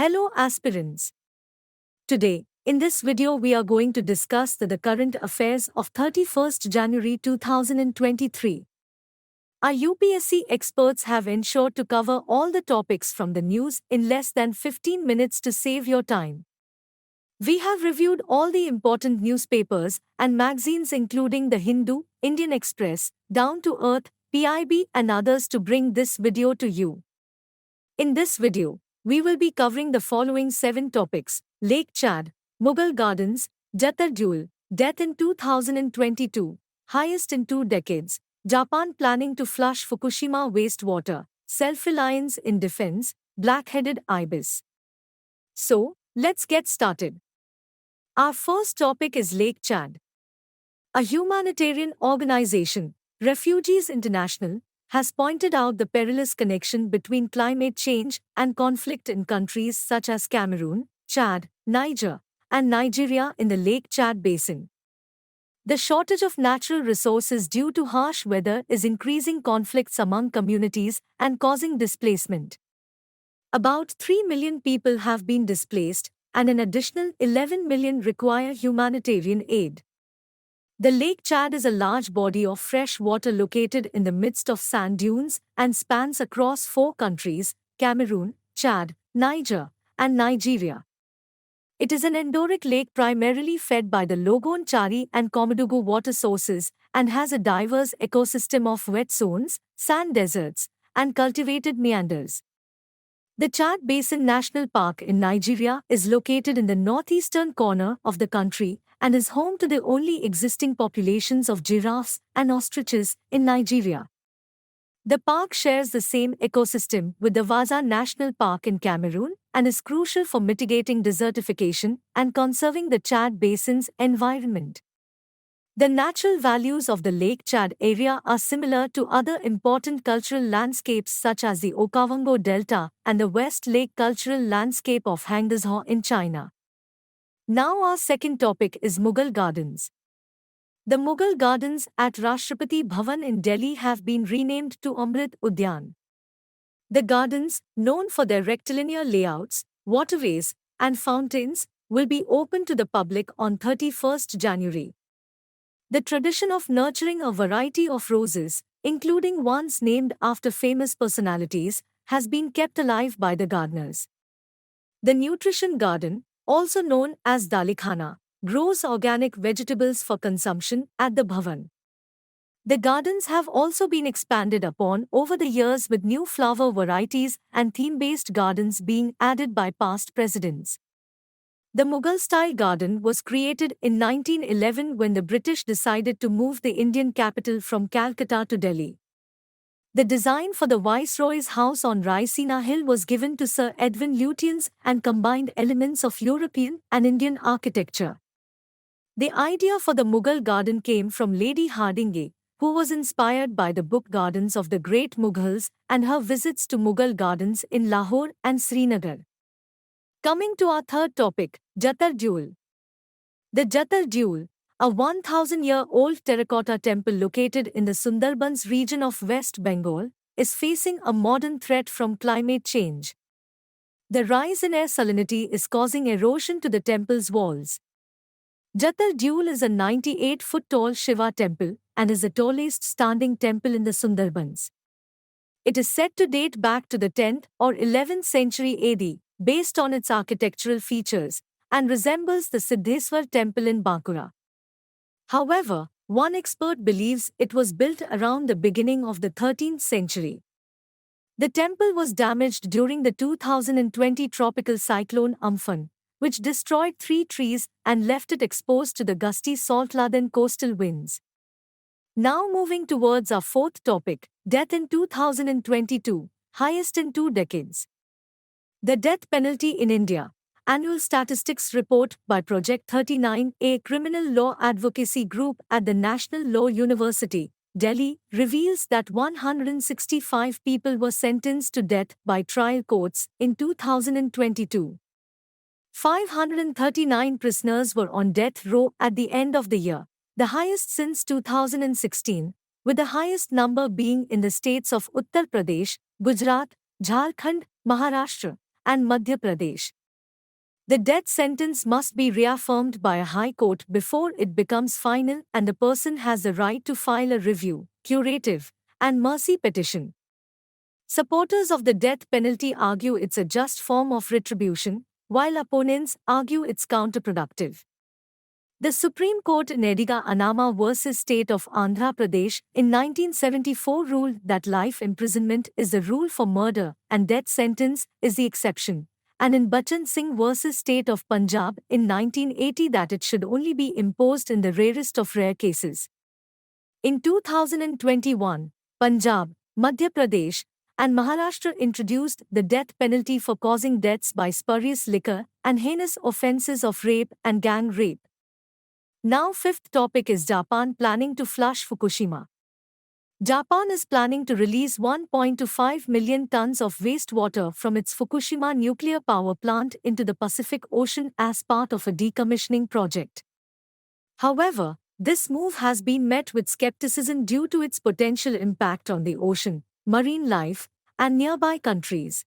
Hello aspirants. Today, in this video we are going to discuss the current affairs of 31st January 2023. Our UPSC experts have ensured to cover all the topics from the news in less than 15 minutes to save your time. We have reviewed all the important newspapers and magazines including The Hindu, Indian Express, Down to Earth, PIB and others to bring this video to you. In this video, we will be covering the following 7 topics: Lake Chad, Mughal Gardens, Jatar Duel, death in 2022, highest in 2 decades, Japan planning to flush Fukushima wastewater, self-reliance in defense, black-headed ibis. So, let's get started. Our first topic is Lake Chad. A humanitarian organization, Refugees International, has pointed out the perilous connection between climate change and conflict in countries such as Cameroon, Chad, Niger, and Nigeria in the Lake Chad Basin. The shortage of natural resources due to harsh weather is increasing conflicts among communities and causing displacement. About 3 million people have been displaced, and an additional 11 million require humanitarian aid. The Lake Chad is a large body of fresh water located in the midst of sand dunes and spans across 4 countries: Cameroon, Chad, Niger, and Nigeria. It is an endorheic lake primarily fed by the Logon Chari and Komadougou water sources and has a diverse ecosystem of wet zones, sand deserts, and cultivated meanders. The Chad Basin National Park in Nigeria is located in the northeastern corner of the country and is home to the only existing populations of giraffes and ostriches in Nigeria. The park shares the same ecosystem with the Waza National Park in Cameroon and is crucial for mitigating desertification and conserving the Chad Basin's environment. The natural values of the Lake Chad area are similar to other important cultural landscapes such as the Okavango Delta and the West Lake cultural landscape of Hangzhou in China. Now our second topic is Mughal Gardens. The Mughal Gardens at Rashtrapati Bhavan in Delhi have been renamed to Amrit Udyan. The gardens, known for their rectilinear layouts, waterways, and fountains, will be open to the public on 31st January. The tradition of nurturing a variety of roses, including ones named after famous personalities, has been kept alive by the gardeners. The Nutrition Garden, also known as Dalikhana, grows organic vegetables for consumption at the Bhavan. The gardens have also been expanded upon over the years with new flower varieties and theme-based gardens being added by past presidents. The Mughal-style garden was created in 1911 when the British decided to move the Indian capital from Calcutta to Delhi. The design for the Viceroy's house on Raisina Hill was given to Sir Edwin Lutyens and combined elements of European and Indian architecture. The idea for the Mughal garden came from Lady Hardinge, who was inspired by the book Gardens of the Great Mughals and her visits to Mughal gardens in Lahore and Srinagar. Coming to our third topic, Jatar Duel. The Jatar Duel, a 1,000-year-old terracotta temple located in the Sundarbans region of West Bengal, is facing a modern threat from climate change. The rise in air salinity is causing erosion to the temple's walls. Jatar Duel is a 98-foot-tall Shiva temple and is the tallest standing temple in the Sundarbans. It is said to date back to the 10th or 11th century AD, based on its architectural features, and resembles the Siddheswar temple in Bankura. However, one expert believes it was built around the beginning of the 13th century. The temple was damaged during the 2020 tropical cyclone Amphan, which destroyed 3 trees and left it exposed to the gusty Saltladen coastal winds. Now moving towards our fourth topic, death in 2022, highest in 2 decades. The death penalty in India. Annual statistics report by Project 39, a criminal law advocacy group at the National Law University, Delhi, reveals that 165 people were sentenced to death by trial courts in 2022. 539 prisoners were on death row at the end of the year, the highest since 2016, with the highest number being in the states of Uttar Pradesh, Gujarat, Jharkhand, Maharashtra, and Madhya Pradesh. The death sentence must be reaffirmed by a high court before it becomes final, and the person has the right to file a review, curative, and mercy petition. Supporters of the death penalty argue it's a just form of retribution, while opponents argue it's counterproductive. The Supreme Court in Ediga Anama v. State of Andhra Pradesh in 1974 ruled that life imprisonment is the rule for murder and death sentence is the exception, and in Bachan Singh v. State of Punjab in 1980 that it should only be imposed in the rarest of rare cases. In 2021, Punjab, Madhya Pradesh, and Maharashtra introduced the death penalty for causing deaths by spurious liquor and heinous offences of rape and gang rape. Now, fifth topic is Japan planning to flush Fukushima. Japan is planning to release 1.25 million tons of wastewater from its Fukushima nuclear power plant into the Pacific Ocean as part of a decommissioning project. However, this move has been met with skepticism due to its potential impact on the ocean, marine life, and nearby countries.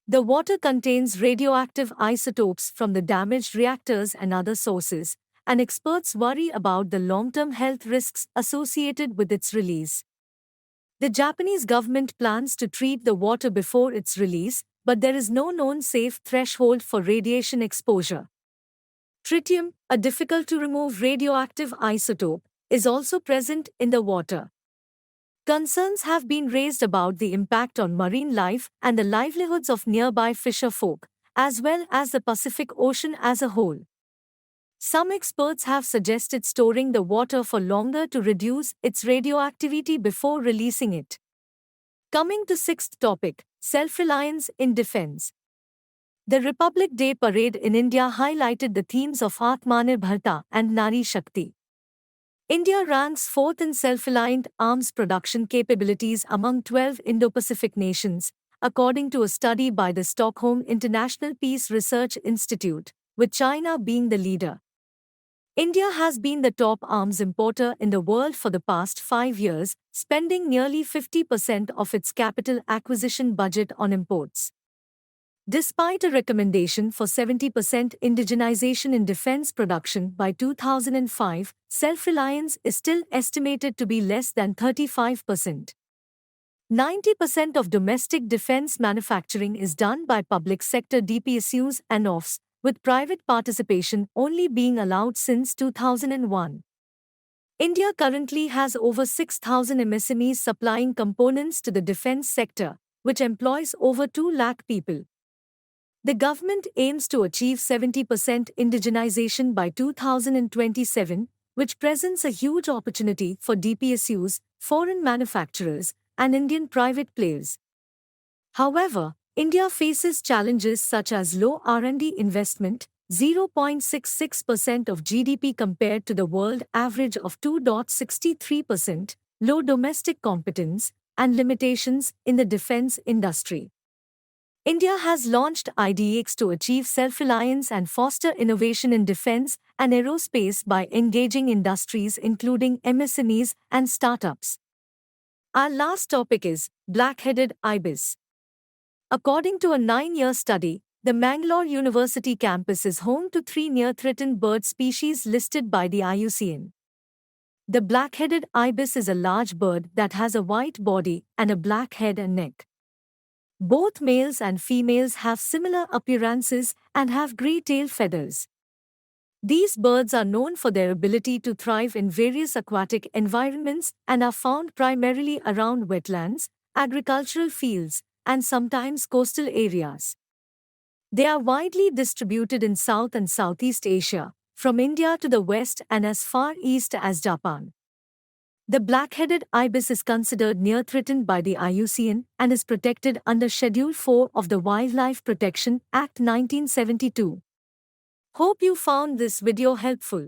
The water contains radioactive isotopes from the damaged reactors and other sources, and experts worry about the long-term health risks associated with its release. The Japanese government plans to treat the water before its release, but there is no known safe threshold for radiation exposure. Tritium, a difficult-to-remove radioactive isotope, is also present in the water. Concerns have been raised about the impact on marine life and the livelihoods of nearby fisher folk, as well as the Pacific Ocean as a whole. Some experts have suggested storing the water for longer to reduce its radioactivity before releasing it. Coming to sixth topic, self-reliance in defense. The Republic Day parade in India highlighted the themes of Atmanirbharta and Nari Shakti. India ranks fourth in self-reliant arms production capabilities among 12 Indo-Pacific nations, according to a study by the Stockholm International Peace Research Institute, with China being the leader. India has been the top arms importer in the world for the past 5 years, spending nearly 50% of its capital acquisition budget on imports. Despite a recommendation for 70% indigenization in defense production by 2005, self-reliance is still estimated to be less than 35%. 90% of domestic defense manufacturing is done by public sector DPSUs and OFFs, with private participation only being allowed since 2001. India currently has over 6,000 MSMEs supplying components to the defense sector, which employs over 2 lakh people. The government aims to achieve 70% indigenization by 2027, which presents a huge opportunity for DPSUs, foreign manufacturers, and Indian private players. However, India faces challenges such as low R&D investment, 0.66% of GDP compared to the world average of 2.63%, low domestic competence, and limitations in the defense industry. India has launched IDX to achieve self-reliance and foster innovation in defense and aerospace by engaging industries including MSMEs and startups. Our last topic is black-headed ibis. According to a 9-year study, the Mangalore University campus is home to 3 near-threatened bird species listed by the IUCN. The black-headed ibis is a large bird that has a white body and a black head and neck. Both males and females have similar appearances and have grey tail feathers. These birds are known for their ability to thrive in various aquatic environments and are found primarily around wetlands, agricultural fields, and sometimes coastal areas. They are widely distributed in South and Southeast Asia, from India to the west and as far east as Japan. The black-headed ibis is considered near-threatened by the IUCN and is protected under Schedule 4 of the Wildlife Protection Act 1972. Hope you found this video helpful.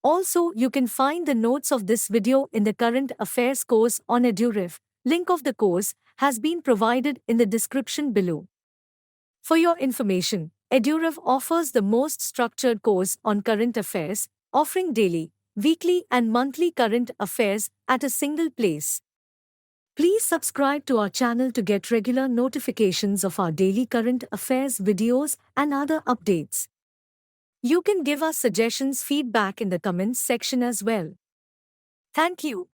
Also, you can find the notes of this video in the Current Affairs course on EduRev. Link of the course has been provided in the description below. For your information, EduRev offers the most structured course on current affairs, offering daily, weekly and monthly current affairs at a single place. Please subscribe to our channel to get regular notifications of our daily current affairs videos and other updates. You can give us suggestions, feedback in the comments section as well. Thank you.